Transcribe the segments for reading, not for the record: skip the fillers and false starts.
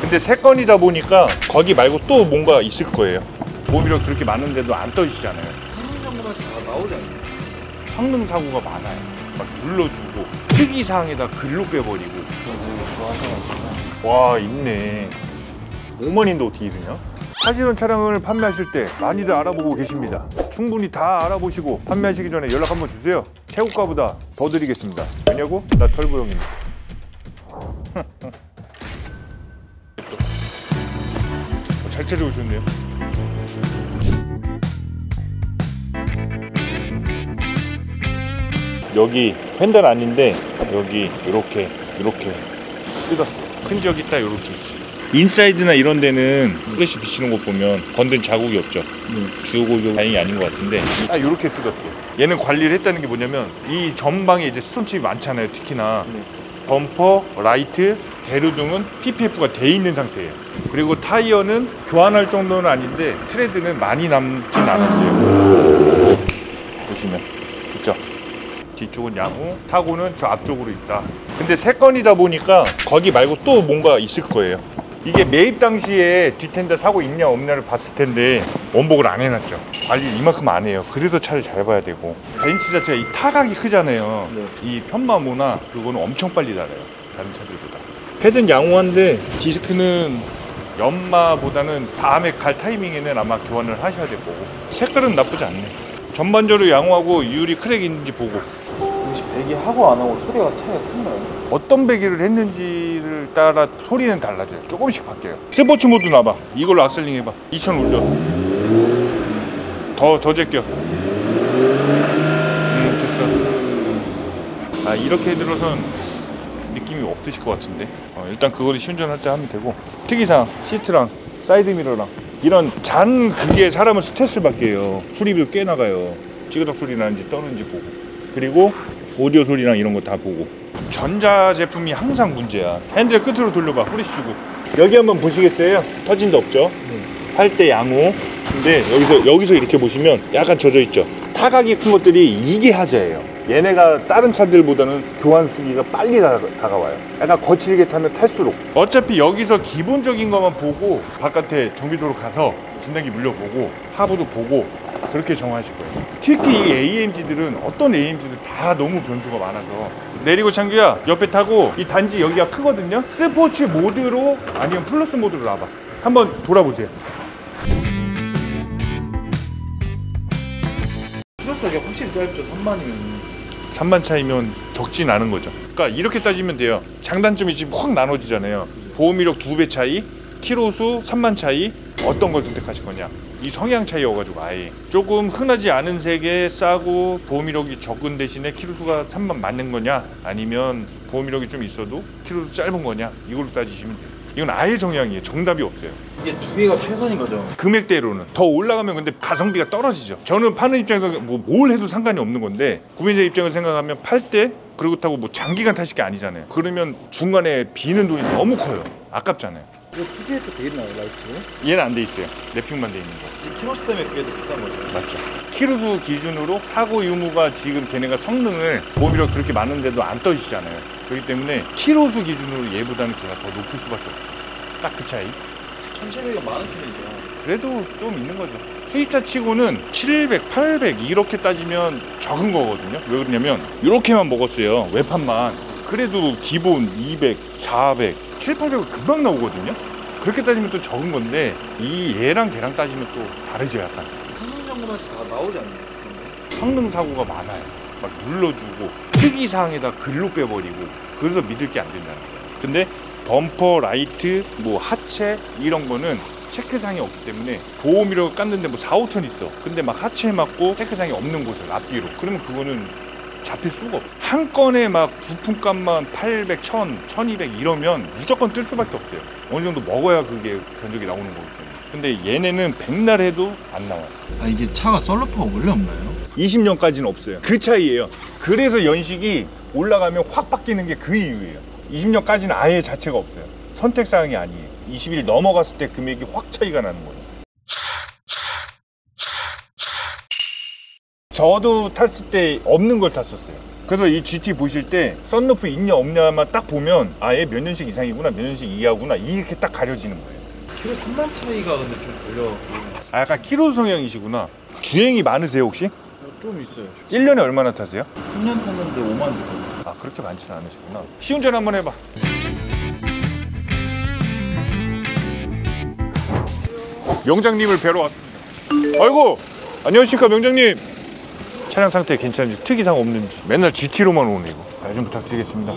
근데 세 건이다 보니까 거기 말고 또 뭔가 있을 거예요. 보험이력 그렇게 많은데도 안 떠지잖아요. 성능 정보가 다 나오지 않나요? 성능 사고가 많아요. 막 눌러주고 특이사항에다 글로 빼버리고. 와, 있네. 5만인데 어떻게 이러냐? 하시던 차량을 판매하실 때 많이들 알아보고 계십니다. 충분히 다 알아보시고 판매하시기 전에 연락 한번 주세요. 최고가보다 더 드리겠습니다. 왜냐고? 나 털보형입니다. 잘 찾아오셨네요. 여기 펜달 아닌데 여기 이렇게 뜯었어. 큰 적 있다 이렇게 있어. 인사이드나 이런 데는 플래시 비치는 것 보면 건든 자국이 없죠. 주고 다행이 아닌 것 같은데 이렇게 뜯었어. 얘는 관리를 했다는 게 뭐냐면 이 전방에 이제 스톤칩이 많잖아요. 특히나 범퍼, 라이트, 대류 등은 PPF가 돼 있는 상태예요. 그리고 타이어는 교환할 정도는 아닌데 트레드는 많이 남진 않았어요. 보시면 그죠? 뒤쪽은 양호, 타고는 저 앞쪽으로 있다. 근데 세 건이다 보니까 거기 말고 또 뭔가 있을 거예요. 이게 매입 당시에 뒷텐더 사고 있냐 없냐를 봤을 텐데 원복을 안 해놨죠. 관리를 이만큼 안 해요. 그래서 차를 잘 봐야 되고. 벤츠 자체가 이 타각이 크잖아요. 이 편마모나 그거는 엄청 빨리 달아요. 다른 차들보다. 패드는 양호한데 디스크는 연마보다는 다음에 갈 타이밍에는 아마 교환을 하셔야 될 거고. 색깔은 나쁘지 않네. 전반적으로 양호하고 유리 크랙 있는지 보고. 혹시 배기하고 안 하고 소리가 차이가 큰가요? 어떤 배기를 했는지를 따라 소리는 달라져요. 조금씩 바뀌어요. 스포츠 모드 놔봐. 이걸로 악셀링 해봐. 2000 올려. 더 제껴. 됐어. 이렇게 들어선 느낌이 없으실 것 같은데. 일단 그거를 시운전할 때 하면 되고. 특이사항 시트랑 사이드 미러랑 이런 잔 그게 사람은 스트레스를 받게 해요. 수리비도 꽤 나가요. 찌그덕 소리 나는지 떠는지 보고. 그리고 오디오 소리랑 이런 거 다 보고. 전자 제품이 항상 문제야. 핸들 끝으로 돌려봐. 후리쉬고. 여기 한번 보시겠어요? 터진 데 없죠? 할 때 양호. 근데 여기서 이렇게 보시면 약간 젖어 있죠? 타각이 큰 것들이 이게 하자예요. 얘네가 다른 차들보다는 교환 수기가 빨리 다가와요. 약간 거칠게 타면 탈수록. 어차피 여기서 기본적인 것만 보고 바깥에 정비소로 가서 진단기 물려보고 하부도 보고 그렇게 정하실 거예요. 특히 이 AMG들은 어떤 AMG도 다 너무 변수가 많아서. 내리고 창규야, 옆에 타고 이 단지 여기가 크거든요. 스포츠 모드로 아니면 플러스 모드로 놔봐. 한번 돌아보세요. 키로수가 확실히 짧죠. 3만이면 3만 차이면 적진 않은 거죠. 그러니까 이렇게 따지면 돼요. 장단점이 지금 확 나눠지잖아요. 보험이력 2배 차이, 키로수 3만 차이. 어떤 걸 선택하실 거냐, 이 성향 차이여가지고. 아예 조금 흔하지 않은 색에 싸고 보험이력이 적은 대신에 키로수가 3만 맞는 거냐, 아니면 보험이력이 좀 있어도 키로수 짧은 거냐, 이걸로 따지시면 돼요. 이건 아예 성향이에요. 정답이 없어요. 이게 2배가 최선인 거죠? 금액대로는. 더 올라가면 근데 가성비가 떨어지죠. 저는 파는 입장에서 뭘 해도 상관이 없는 건데, 구매자 입장을 생각하면 팔 때 그렇다고 뭐 장기간 타실 게 아니잖아요. 그러면 중간에 비는 돈이 너무 커요. 아깝잖아요. 이거 PPF 돼 있나요, 라이트? 얘는 안 돼 있어요. 랩핑만 돼 있는 거. 키로수 때문에 그게 더 비싼 거죠? 맞죠. 키로수 기준으로 사고 유무가 지금 걔네가 성능을 보험이력 그렇게 많은데도 안 떠지잖아요. 그렇기 때문에 키로수 기준으로 얘보다는 걔가 더 높을 수밖에 없어요. 딱 그 차이. 1700은 많은 편이죠. 그래도 좀 있는 거죠. 수입차 치고는 700, 800 이렇게 따지면 적은 거거든요. 왜 그러냐면 이렇게만 먹었어요. 외판만. 그래도 기본 200, 400, 700, 800은 금방 나오거든요. 그렇게 따지면 또 적은 건데 이 얘랑 걔랑 따지면 또 다르죠. 약간 성능 정보가 다 나오지 않나요? 성능 사고가 많아요. 막 눌러주고 특이사항에다 글로 빼버리고. 그래서 믿을 게 안 된다는 거예요. 근데 범퍼, 라이트, 뭐 하체 이런 거는 체크상이 없기 때문에 보험이라고 깠는데 뭐 4, 5천 있어. 근데 막 하체에 맞고 체크상이 없는 곳을 앞뒤로. 그러면 그거는 잡힐 수가 없어. 한 건에 막 부품값만 800, 1000, 1200 이러면 무조건 뜰 수밖에 없어요. 어느 정도 먹어야 그게 견적이 나오는 거기 때문에. 근데 얘네는 백날 해도 안 나와요. 이게 차가 썬루프가 원래 없나요? 20년까지는 없어요. 그 차이예요. 그래서 연식이 올라가면 확 바뀌는 게 그 이유예요. 20년까지는 아예 자체가 없어요. 선택사항이 아니에요. 20일 넘어갔을 때 금액이 확 차이가 나는 거예요. 저도 탔을 때 없는 걸 탔었어요. 그래서 이 GT 보실 때 썬루프 있냐 없냐만 딱 보면 아예 몇 년식 이상이구나 몇 년식 이하구나 이렇게 딱 가려지는 거예요. 키로 3만 차이가 근데 좀 걸려갖고. 아 약간 키로 성향이시구나. 주행이 많으세요 혹시? 좀 있어요. 1년에 얼마나 타세요? 3년 탔는데 5만 원. 아 그렇게 많지는 않으시구나. 시운전 한번 해봐. 명장님을 뵈러 왔습니다. 아이고 안녕하십니까 명장님. 차량 상태 괜찮은지 특이사항 없는지. 맨날 GT로만 오네 이거. 잘 좀 부탁드리겠습니다.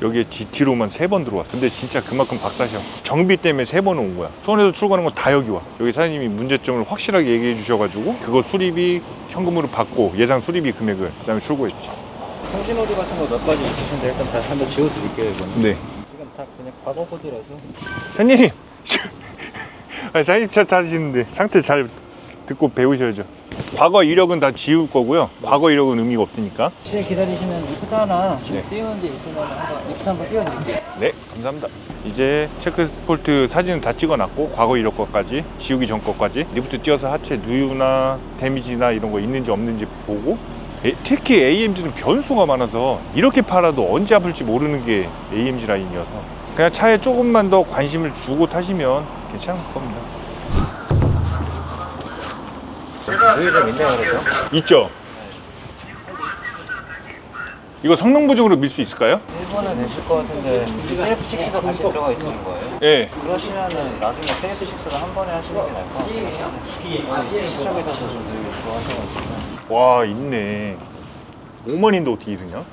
여기에 GT로만 3번 들어왔어. 근데 진짜 그만큼 박사셔. 정비 때문에 3번 온 거야. 수원에서 출고하는 건 다 여기 와. 여기 사장님이 문제점을 확실하게 얘기해 주셔가지고 그거 수리비 현금으로 받고 예상 수리비 금액을 그다음에 출고했지. 통신 오류 같은 거 몇 가지 있으신데 일단 다시 한번 지워드릴게요 이거는. 네. 지금 다 그냥 과거 코드라서. 사장님! 아니, 사장님 차 타시는데 상태 잘 듣고 배우셔야죠. 과거 이력은 다 지울 거고요. 과거 이력은 의미가 없으니까. 시간 기다리시면 리프트 하나 지금 네. 띄우는 데 있으면 리프트 한번 띄워드릴게요. 네, 감사합니다. 이제 체크폴트 사진은 다 찍어놨고 과거 이력 것까지 지우기 전 것까지 리프트 띄워서 하체 누유나 데미지나 이런 거 있는지 없는지 보고 특히 AMG는 변수가 많아서 이렇게 팔아도 언제 아플지 모르는 게 AMG 라인이어서 그냥 차에 조금만 더 관심을 주고 타시면 괜찮을 겁니다. 누유 좀 있네요 그래도. 있죠? 이거 성능 부족으로 밀 수 있을까요? 1번은 되실 것 같은데 세이프6도 같이 들어가 있는 거예요? 예. 그러시면은 나중에 세이프6를 한 번에 하시는 게 나을 것 같아요. 시청에서도 좀 되게 좋아하셔가지고. 와 있네. 5만인데 어떻게 이러냐?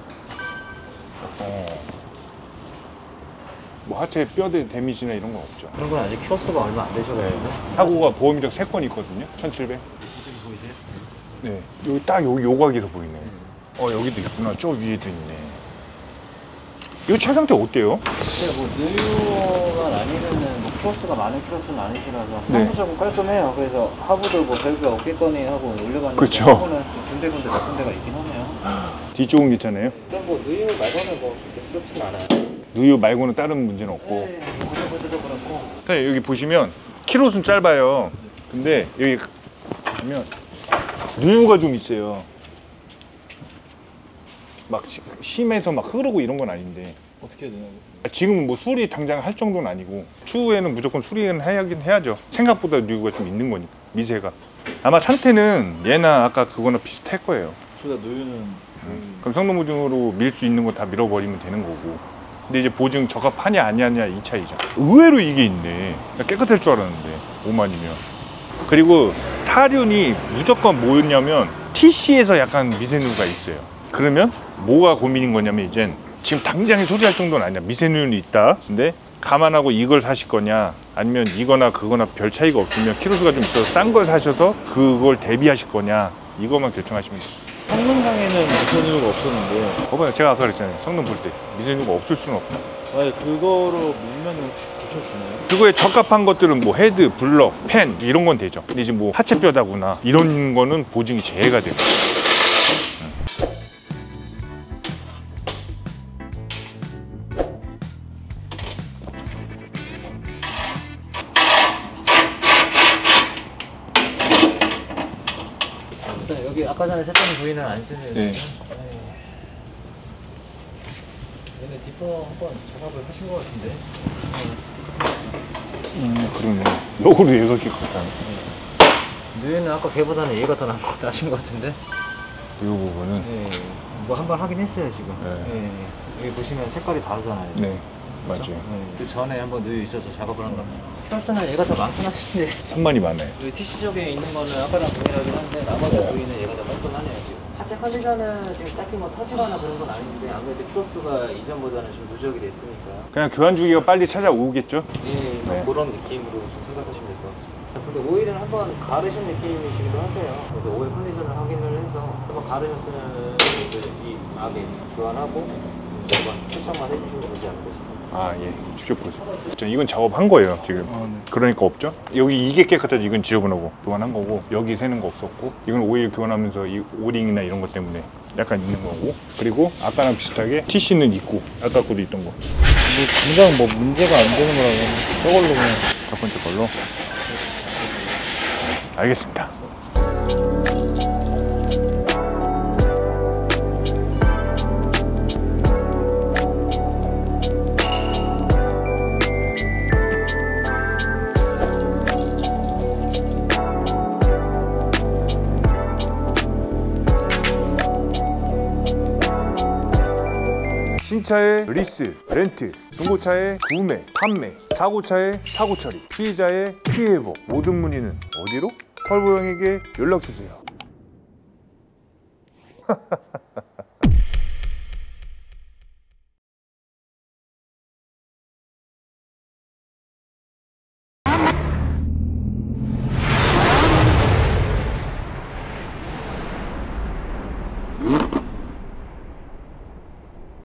뭐 하체 뼈대 데미지나 이런 건 없죠. 그런 건 아직 키로수가 얼마 안 되셔가지고. 사고가 보험 이력 3건 있거든요. 1700. 보이세요? 네. 여기 딱 여기 요각에서 보이네. 여기도 있구나. 저 위에도 있네. 이거 차 상태 어때요? 근데 뭐 누유가 아니면은 뭐 키로수가 많은 키로수는 아니시라서 네. 상부적으로 깔끔해요. 그래서 하부도 뭐 별게 없겠거니 하고 올려봤는데 그쵸. 하부는 좀 군데군데 몇 군데가 있긴 하네요. 뒤쪽은 괜찮아요? 일단 뭐 누유 말고는 뭐 그렇게 스럽진 않아요. 누유 말고는 다른 문제는 없고. 네, 보조보드도 그렇고. 사장님 여기 보시면 키로수는 짧아요. 근데 여기 보시면 누유가 좀 있어요. 막 심해서 막 흐르고 이런 건 아닌데 어떻게 해야 되나요? 지금은 뭐 수리 당장 할 정도는 아니고 추후에는 무조건 수리는 해야죠. 생각보다 누유가 좀 있는 거니까 미세가. 아마 상태는 얘나 아까 그거나 비슷할 거예요. 둘 다 누유는 그럼 성능 보증으로 밀 수 있는 거 다 밀어버리면 되는 거고. 근데 이제 보증 적합하냐 아니냐 이 차이죠. 의외로 이게 있네. 깨끗할 줄 알았는데 5만이면. 그리고 사륜이 무조건 뭐였냐면 TC에서 약간 미세누가 있어요. 그러면 뭐가 고민인 거냐면 이젠 지금 당장에 소지할 정도는 아니야. 미세누는 있다. 근데 감안하고 이걸 사실 거냐 아니면 이거나 그거나 별 차이가 없으면 키로수가 좀 있어서 싼 걸 사셔서 그걸 대비하실 거냐 이것만 결정하시면 돼요. 성능상에는 미세누유가 없었는데 봐봐요. 제가 아까 그랬잖아요. 성능 볼 때 미세누가 없을 수는 없다. 만약에 그거로 밀면 혹시 고쳐주나요? 그거에 적합한 것들은 뭐 헤드, 블럭, 펜 이런 건 되죠. 근데 이제 뭐 하체뼈다구나 이런 거는 보증이 제외가 돼요. 여기 아까 전에 색깔이 부위는 안 쓰네요. 네. 얘네 디퍼 한번 작업을 하신 것 같은데. 그러네. 역으로 얘가 이렇게 컸다네. 누유는 아까 걔보다는 얘가 더 나신 것 같은데. 이 부분은 네. 뭐 한 번 하긴 했어요 지금. 네. 네. 여기 보시면 색깔이 다르잖아요. 네 그쵸? 맞아요. 네. 그 전에 한번 누유 있어서 작업을 한 겁니다. 키로수는 얘가 더 많긴 하신데. 산만이 많아요. 여기 TC 쪽에 있는 거는 아까랑 동일하긴 한데 나머지 부위는 얘가 더 깔끔하네요 지금. 하체 컨디션은 지금 딱히 뭐 터지거나 그런 건 아닌데 아무래도 키로수가 이전보다는 좀 누적이 됐으니까. 그냥 교환 주기가 빨리 찾아오겠죠? 예, 뭐 네. 그런 느낌으로 좀 생각하시면 될 것 같습니다. 근데 오일은 한번 가르신 느낌이시기도 하세요. 그래서 오일 컨디션을 확인을 해서 한번 가르셨으면 이제 이 악에 교환하고 이제 한번 세척만 해주시면 되지 않을까 싶습니다. 아 예. 직접 보세요. 이건 작업한 거예요 지금. 그러니까 없죠? 여기 이게 깨끗하지 이건 지저분하고 교환한 거고 여기 새는 거 없었고 이건 오일 교환하면서 이 오링이나 이런 것 때문에 약간 있는 거고 그리고 아까랑 비슷하게 TC는 있고 아까 거도 있던 거. 당장 뭐 문제가 안 되는 거라면 저걸로 그냥 첫 번째 걸로. 알겠습니다. 신차의 리스, 렌트, 중고차의 구매, 판매, 사고차의 사고 처리, 피해자의 피해 회복, 모든 문의는 어디로? 털보 형에게 연락 주세요.